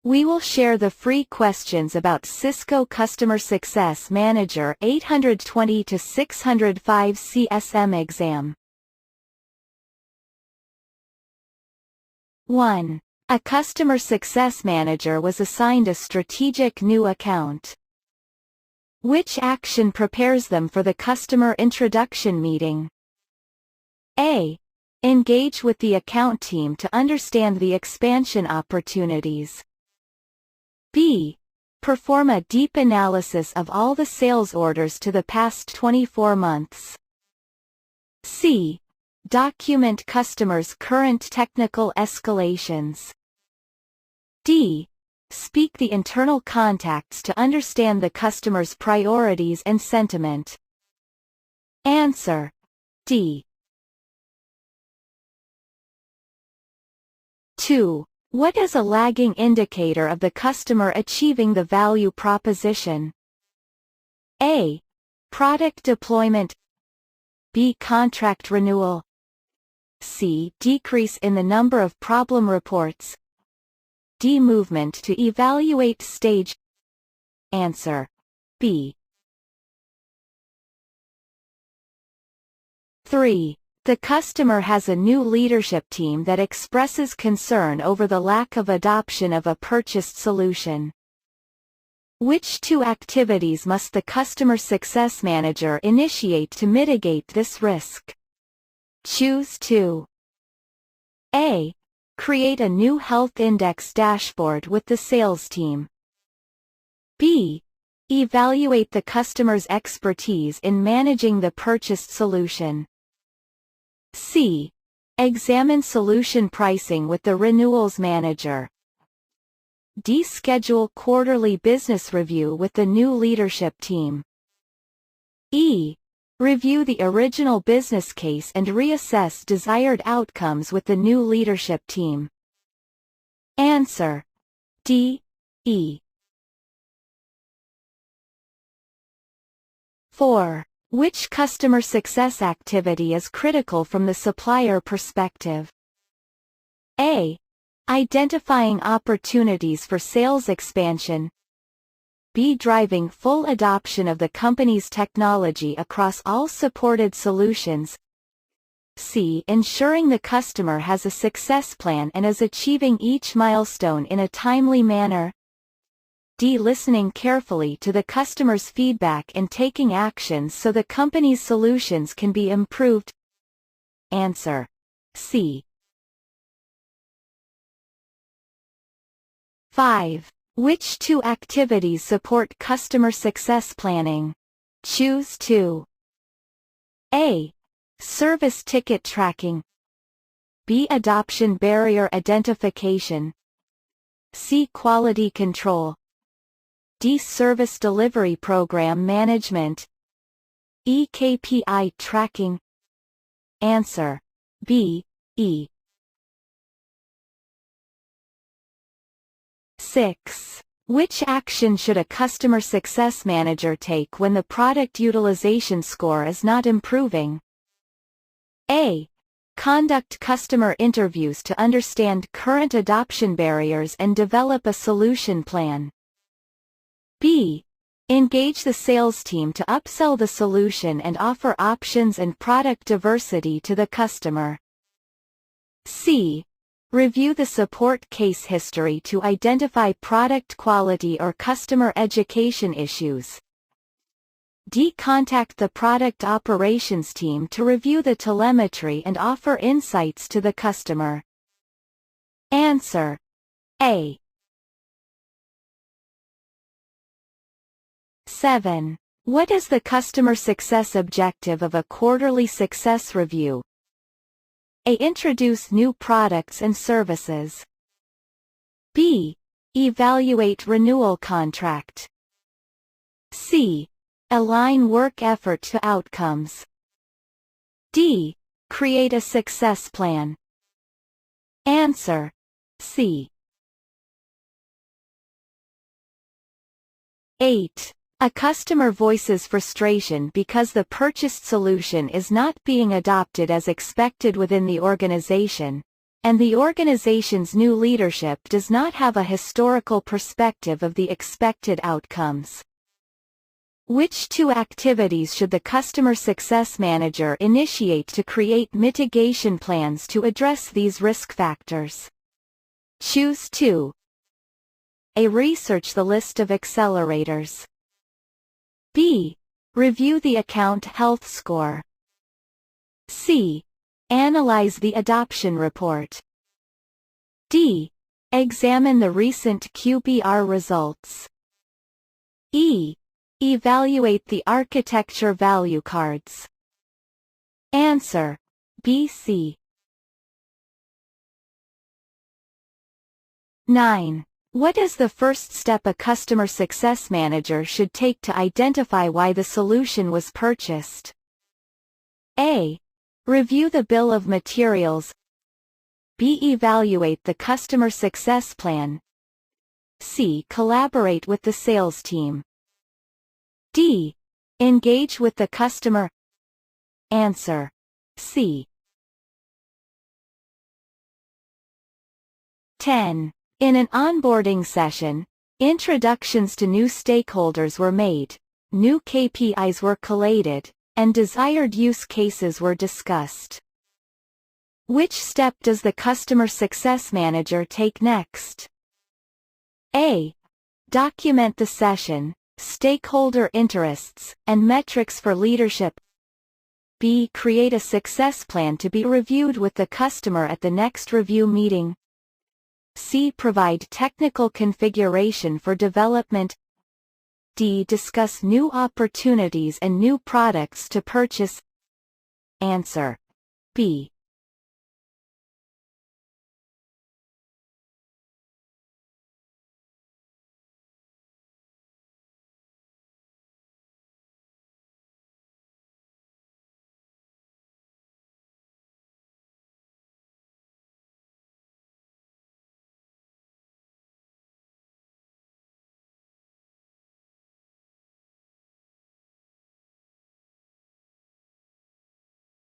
We will share the free questions about Cisco Customer Success Manager 820 to 605 CSM exam. 1. A Customer Success Manager was assigned a strategic new account. Which action prepares them for the customer introduction meeting? A. Engage with the account team to understand the expansion opportunities. B. Perform a deep analysis of all the sales orders to the past 24 months. C. Document customers' current technical escalations. D. Speak the internal contacts to understand the customer's priorities and sentiment. Answer: D. 2. What is a lagging indicator of the customer achieving the value proposition? A. Product deployment. B. Contract renewal. C. Decrease in the number of problem reports. D. Movement to evaluate stage. Answer: B. 3. The customer has a new leadership team that expresses concern over the lack of adoption of a purchased solution. Which two activities must the Customer Success Manager initiate to mitigate this risk? Choose 2. A. Create a new health index dashboard with the sales team. B. Evaluate the customer's expertise in managing the purchased solution. C. Examine solution pricing with the renewals manager. D. Schedule quarterly business review with the new leadership team. E. Review the original business case and reassess desired outcomes with the new leadership team. Answer: D. E. 4. Which customer success activity is critical from the supplier perspective? A. Identifying opportunities for sales expansion. B. Driving full adoption of the company's technology across all supported solutions. C. Ensuring the customer has a success plan and is achieving each milestone in a timely manner. D. Listening carefully to the customer's feedback and taking actions so the company's solutions can be improved. Answer: C. 5. Which two activities support customer success planning? Choose 2. A. Service ticket tracking. B. Adoption barrier identification. C. Quality control. D. Service delivery program management. E. KPI tracking. Answer: B. E. 6. Which action should a customer success manager take when the product utilization score is not improving? A. Conduct customer interviews to understand current adoption barriers and develop a solution plan. B. Engage the sales team to upsell the solution and offer options and product diversity to the customer. C. Review the support case history to identify product quality or customer education issues. D. Contact the product operations team to review the telemetry and offer insights to the customer. Answer: A. 7. What is the customer success objective of a quarterly success review? A. Introduce new products and services. B. Evaluate renewal contract. C. Align work effort to outcomes. D. Create a success plan. Answer: C. 8. A customer voices frustration because the purchased solution is not being adopted as expected within the organization. and the organization's new leadership does not have a historical perspective of the expected outcomes. Which two activities should the Customer Success Manager initiate to create mitigation plans to address these risk factors? Choose 2. A. Research the list of accelerators. B. Review the account health score. C. Analyze the adoption report. D. Examine the recent QBR results. E. Evaluate the architecture value cards. Answer: B. C. 9. What is the first step a customer success manager should take to identify why the solution was purchased? A. Review the bill of materials. B. Evaluate the customer success plan. C. Collaborate with the sales team. D. Engage with the customer. Answer: C. 10. In an onboarding session, introductions to new stakeholders were made, new KPIs were collated, and desired use cases were discussed. Which step does the Customer Success Manager take next? A. Document the session, stakeholder interests, and metrics for leadership. B. Create a success plan to be reviewed with the customer at the next review meeting. C. Provide technical configuration for development. D. Discuss new opportunities and new products to purchase. Answer: B.